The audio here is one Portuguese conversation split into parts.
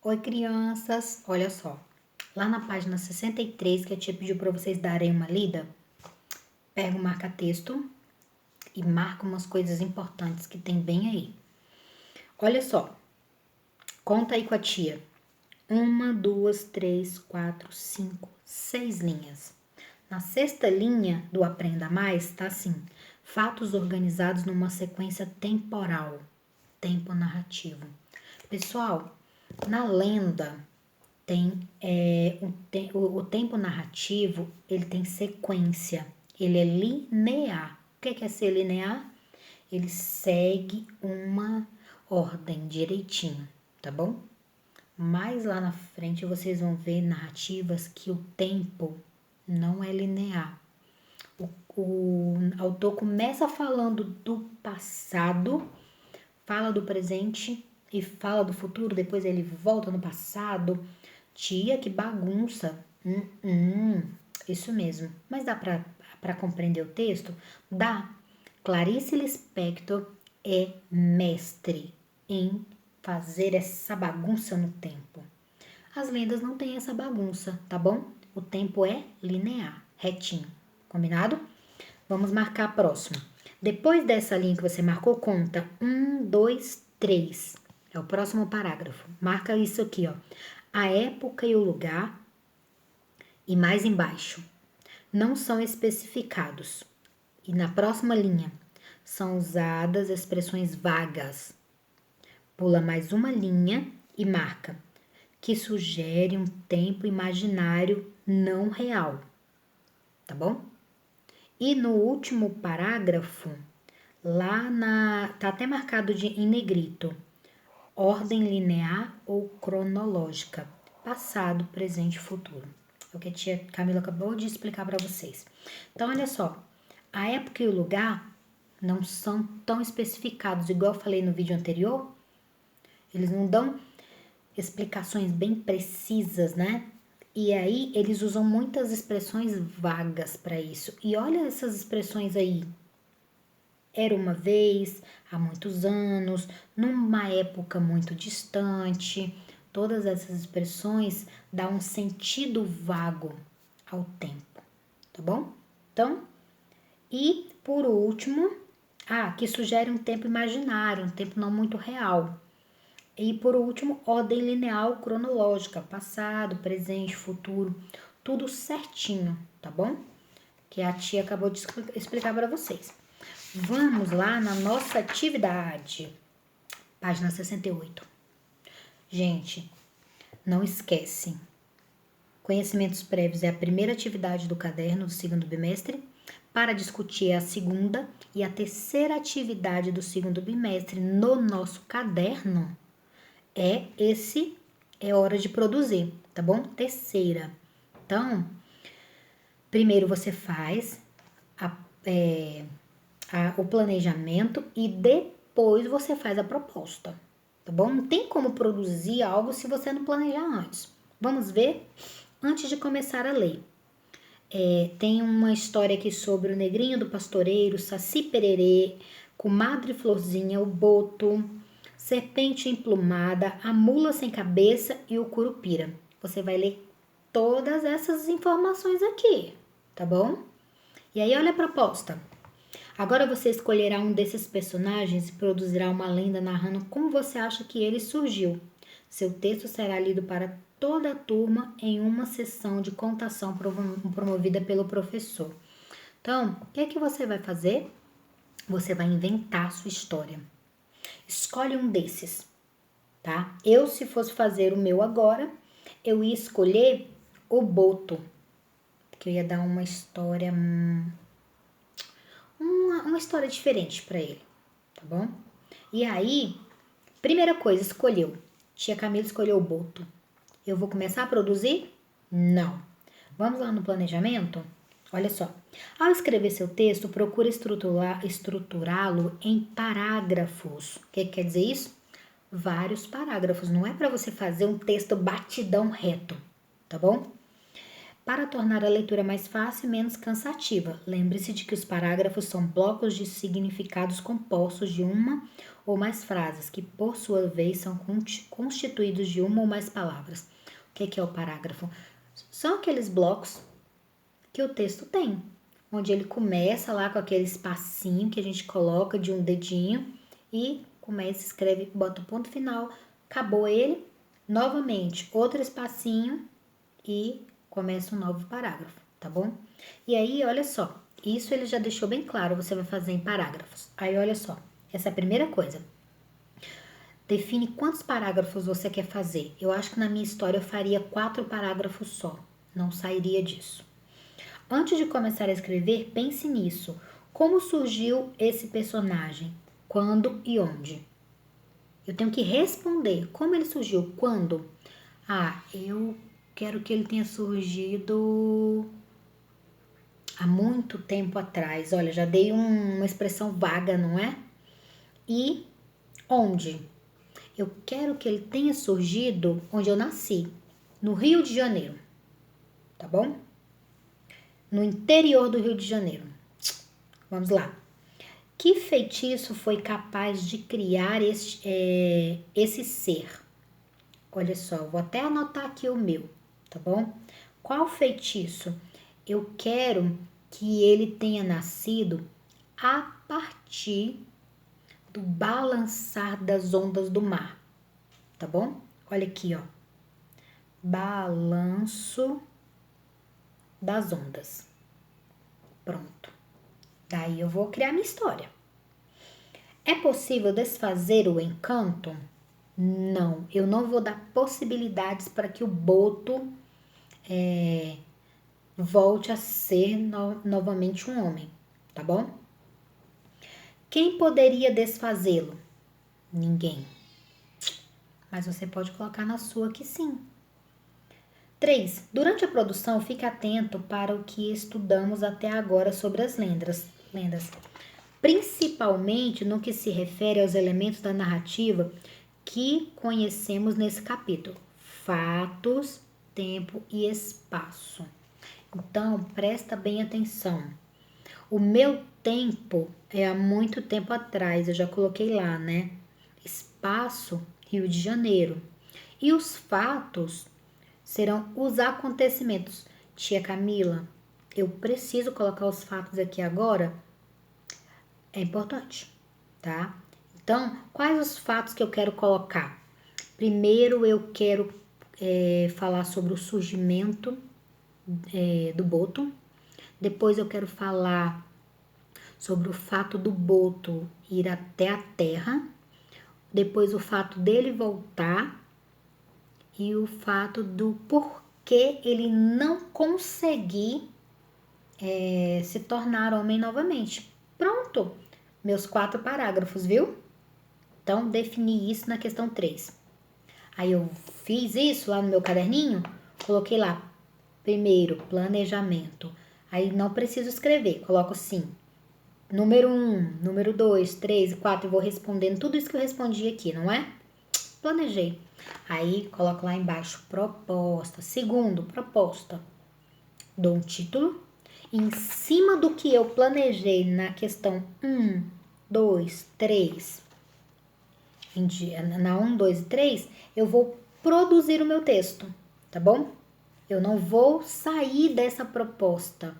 Oi, crianças. Olha só. Lá na página 63, que a tia pediu para vocês darem uma lida, pega o marca-texto e marca umas coisas importantes que tem bem aí. Olha só. Conta aí com a tia. 1, 2, 3, 4, 5, 6 linhas. Na sexta linha do Aprenda Mais, tá assim: fatos organizados numa sequência temporal, tempo narrativo. Pessoal, na lenda tem o tempo narrativo, ele tem sequência, ele é linear. O que é ser linear? Ele segue uma ordem direitinho, tá bom? Mais lá na frente vocês vão ver narrativas que o tempo não é linear. O autor começa falando do passado, fala do presente e fala do futuro, depois ele volta no passado. Tia, que bagunça. Isso mesmo. Mas dá pra compreender o texto? Dá. Clarice Lispector é mestre em fazer essa bagunça no tempo. As lendas não têm essa bagunça, tá bom? O tempo é linear, retinho. Combinado? Vamos marcar a próxima. Depois dessa linha que você marcou, conta 1, 2, 3. É o próximo parágrafo. Marca isso aqui, ó. A época e o lugar, e mais embaixo, não são especificados. E na próxima linha, são usadas expressões vagas. Pula mais uma linha e marca, que sugere um tempo imaginário não real. Tá bom? E no último parágrafo, tá até marcado em negrito, ordem linear ou cronológica, passado, presente e futuro. É o que a tia Camila acabou de explicar para vocês. Então, olha só, a época e o lugar não são tão especificados, igual eu falei no vídeo anterior. Eles não dão explicações bem precisas, né? E aí eles usam muitas expressões vagas para isso. E olha essas expressões aí. Era uma vez, há muitos anos, numa época muito distante. Todas essas expressões dão um sentido vago ao tempo, tá bom? Então, e por último, que sugere um tempo imaginário, um tempo não muito real. E por último, ordem linear cronológica, passado, presente, futuro, tudo certinho, tá bom? Que a tia acabou de explicar para vocês. Vamos lá na nossa atividade, página 68. Gente, não esquece, conhecimentos prévios é a primeira atividade do caderno do segundo bimestre. Para discutir é a segunda e a terceira atividade do segundo bimestre no nosso caderno é hora de produzir, tá bom? Terceira. Então, primeiro você faz o planejamento e depois você faz a proposta, tá bom? Não tem como produzir algo se você não planejar antes. Vamos ver? Antes de começar a ler. Tem uma história aqui sobre o negrinho do pastoreiro, Saci Pererê, comadre Florzinha, o boto, serpente emplumada, a mula sem cabeça e o curupira. Você vai ler todas essas informações aqui, tá bom? E aí, olha a proposta. Agora você escolherá um desses personagens e produzirá uma lenda narrando como você acha que ele surgiu. Seu texto será lido para toda a turma em uma sessão de contação promovida pelo professor. Então, o que é que você vai fazer? Você vai inventar a sua história. Escolhe um desses, tá? Eu, se fosse fazer o meu agora, eu ia escolher o Boto, porque eu ia dar uma história, uma história diferente para ele, tá bom? E aí, primeira coisa, escolheu. Tia Camila escolheu o Boto. Eu vou começar a produzir? Não. Vamos lá no planejamento? Olha só. Ao escrever seu texto, procure estruturá-lo em parágrafos. O que quer dizer isso? Vários parágrafos. Não é para você fazer um texto batidão reto, tá bom? para tornar a leitura mais fácil e menos cansativa. Lembre-se de que os parágrafos são blocos de significados compostos de uma ou mais frases, que por sua vez são constituídos de uma ou mais palavras. O que é o parágrafo? São aqueles blocos que o texto tem, onde ele começa lá com aquele espacinho que a gente coloca de um dedinho e começa, escreve, bota o ponto final, acabou ele, novamente outro espacinho e começa um novo parágrafo, tá bom? E aí, olha só, isso ele já deixou bem claro, você vai fazer em parágrafos. Aí, olha só, essa é a primeira coisa. Define quantos parágrafos você quer fazer. Eu acho que na minha história eu faria 4 parágrafos só, não sairia disso. Antes de começar a escrever, pense nisso. Como surgiu esse personagem? Quando e onde? Eu tenho que responder. Como ele surgiu? Quando? Eu quero que ele tenha surgido há muito tempo atrás. Olha, já dei uma expressão vaga, não é? E onde? Eu quero que ele tenha surgido onde eu nasci, no Rio de Janeiro. Tá bom? No interior do Rio de Janeiro. Vamos lá. Que feitiço foi capaz de criar esse ser? Olha só, vou até anotar aqui o meu, tá bom? Qual feitiço? Eu quero que ele tenha nascido a partir do balançar das ondas do mar, tá bom? Olha aqui, ó. Balanço das ondas. Pronto. Daí eu vou criar minha história. É possível desfazer o encanto? Não, eu não vou dar possibilidades para que o boto volte a ser novamente um homem, tá bom? Quem poderia desfazê-lo? Ninguém. Mas você pode colocar na sua que sim. 3. Durante a produção, fique atento para o que estudamos até agora sobre as lendas. Principalmente no que se refere aos elementos da narrativa que conhecemos nesse capítulo: fatos, tempo e espaço. Então, presta bem atenção. O meu tempo é há muito tempo atrás, eu já coloquei lá, né? Espaço, Rio de Janeiro. E os fatos serão os acontecimentos. Tia Camila, eu preciso colocar os fatos aqui agora? É importante, tá? Então, quais os fatos que eu quero colocar? Primeiro, eu quero falar sobre o surgimento do boto. Depois, eu quero falar sobre o fato do boto ir até a terra. Depois, o fato dele voltar. E o fato do porquê ele não conseguir se tornar homem novamente. Pronto! Meus 4 parágrafos, viu? Então, defini isso na questão 3. Aí eu fiz isso lá no meu caderninho, coloquei lá, primeiro, planejamento. Aí não preciso escrever, coloco assim, número 1, número 2, 3 e 4, e vou respondendo tudo isso que eu respondi aqui, não é? Planejei. Aí coloco lá embaixo, proposta. Segundo, proposta. Dou um título. Em cima do que eu planejei na questão 1, 2, 3, na 1, 2 e 3, eu vou produzir o meu texto, tá bom? Eu não vou sair dessa proposta,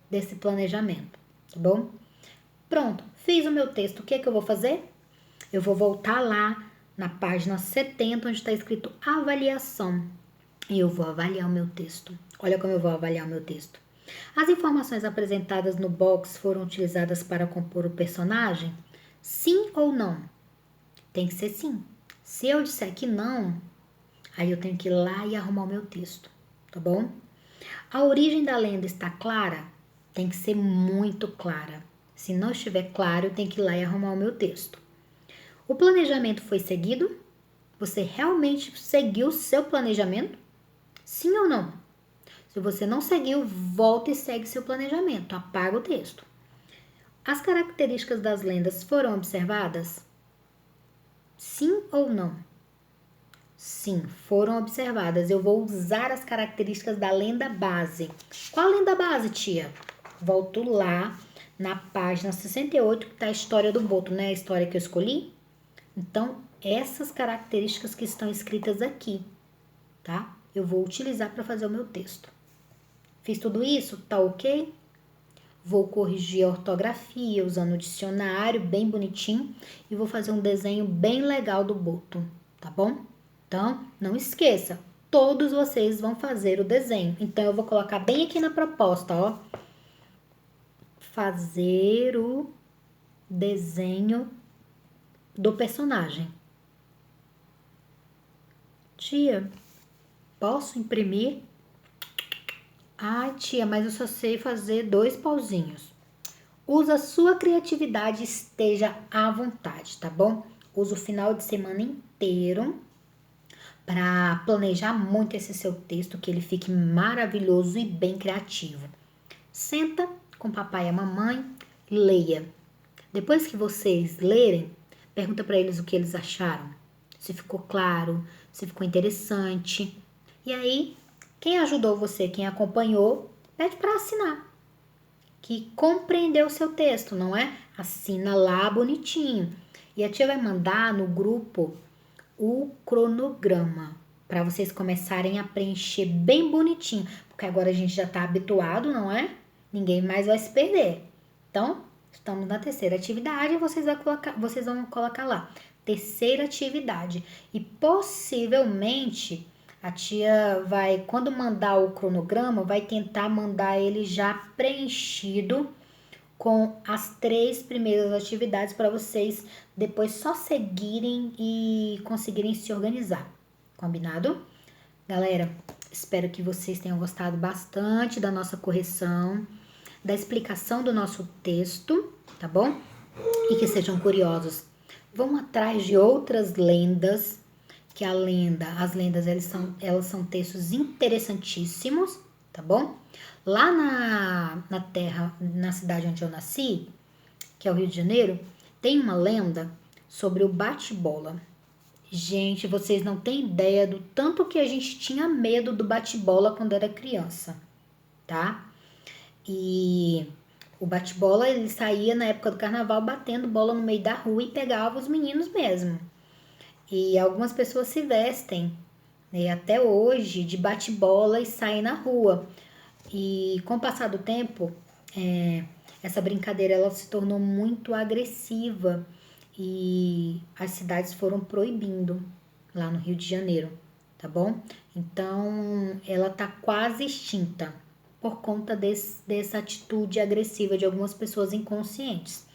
desse planejamento, tá bom? Pronto, fiz o meu texto. O que é que eu vou fazer? Eu vou voltar lá na página 70, onde está escrito avaliação. E eu vou avaliar o meu texto. Olha como eu vou avaliar o meu texto. As informações apresentadas no box foram utilizadas para compor o personagem? Sim ou não? Tem que ser sim. Se eu disser que não, aí eu tenho que ir lá e arrumar o meu texto, tá bom? A origem da lenda está clara? Tem que ser muito clara. Se não estiver claro, eu tenho que ir lá e arrumar o meu texto. O planejamento foi seguido? Você realmente seguiu o seu planejamento? Sim ou não? Se você não seguiu, volta e segue seu planejamento. Apaga o texto. As características das lendas foram observadas? Sim ou não? Sim, foram observadas. Eu vou usar as características da lenda base. Qual lenda base, tia? Volto lá na página 68, que tá a história do boto, né? A história que eu escolhi. Então, essas características que estão escritas aqui, tá? Eu vou utilizar para fazer o meu texto. Fiz tudo isso? Tá ok? Vou corrigir a ortografia usando o dicionário bem bonitinho e vou fazer um desenho bem legal do boto, tá bom? Então, não esqueça, todos vocês vão fazer o desenho. Então, eu vou colocar bem aqui na proposta, ó. Fazer o desenho do personagem. Tia, posso imprimir? Ai, tia, mas eu só sei fazer 2 pauzinhos. Usa a sua criatividade, esteja à vontade, tá bom? Usa o final de semana inteiro para planejar muito esse seu texto, que ele fique maravilhoso e bem criativo. Senta com papai e a mamãe, leia. Depois que vocês lerem, pergunta para eles o que eles acharam. Se ficou claro, se ficou interessante. E aí, quem ajudou você, quem acompanhou, pede para assinar. Que compreendeu o seu texto, não é? Assina lá bonitinho. E a tia vai mandar no grupo o cronograma para vocês começarem a preencher bem bonitinho, porque agora a gente já está habituado, não é? Ninguém mais vai se perder. Então, estamos na terceira atividade e vocês vão colocar lá. Terceira atividade. E possivelmente a tia vai, quando mandar o cronograma, vai tentar mandar ele já preenchido com as 3 primeiras atividades para vocês depois só seguirem e conseguirem se organizar. Combinado? Galera, espero que vocês tenham gostado bastante da nossa correção, da explicação do nosso texto, tá bom? E que sejam curiosos. Vão atrás de outras lendas, que as lendas elas são textos interessantíssimos, tá bom? Lá na terra, na cidade onde eu nasci, que é o Rio de Janeiro, tem uma lenda sobre o bate-bola. Gente, vocês não têm ideia do tanto que a gente tinha medo do bate-bola quando era criança, tá? E o bate-bola, ele saía na época do carnaval batendo bola no meio da rua e pegava os meninos mesmo. E algumas pessoas se vestem, né, até hoje, de bate-bola e saem na rua. E com o passar do tempo, essa brincadeira ela se tornou muito agressiva e as cidades foram proibindo lá no Rio de Janeiro, tá bom? Então, ela tá quase extinta por conta dessa atitude agressiva de algumas pessoas inconscientes.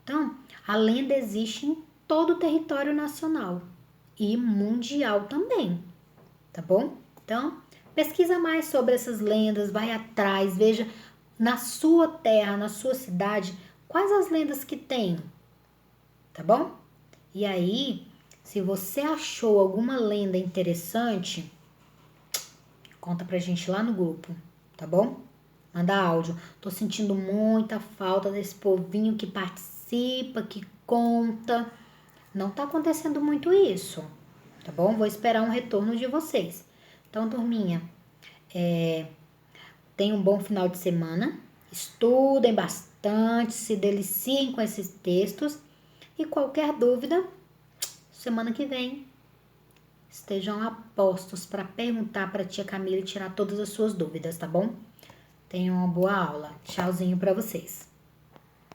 Então, a lenda existe em todo o território nacional e mundial também, tá bom? Então, pesquisa mais sobre essas lendas, vai atrás, veja na sua terra, na sua cidade, quais as lendas que tem, tá bom? E aí, se você achou alguma lenda interessante, conta pra gente lá no grupo, tá bom? Manda áudio. Tô sentindo muita falta desse povinho que participa, que conta. Não tá acontecendo muito isso, tá bom? Vou esperar um retorno de vocês. Então, turminha, tenham um bom final de semana. Estudem bastante, se deliciem com esses textos. E qualquer dúvida, semana que vem, estejam a postos para perguntar para a tia Camila e tirar todas as suas dúvidas, tá bom? Tenham uma boa aula. Tchauzinho para vocês.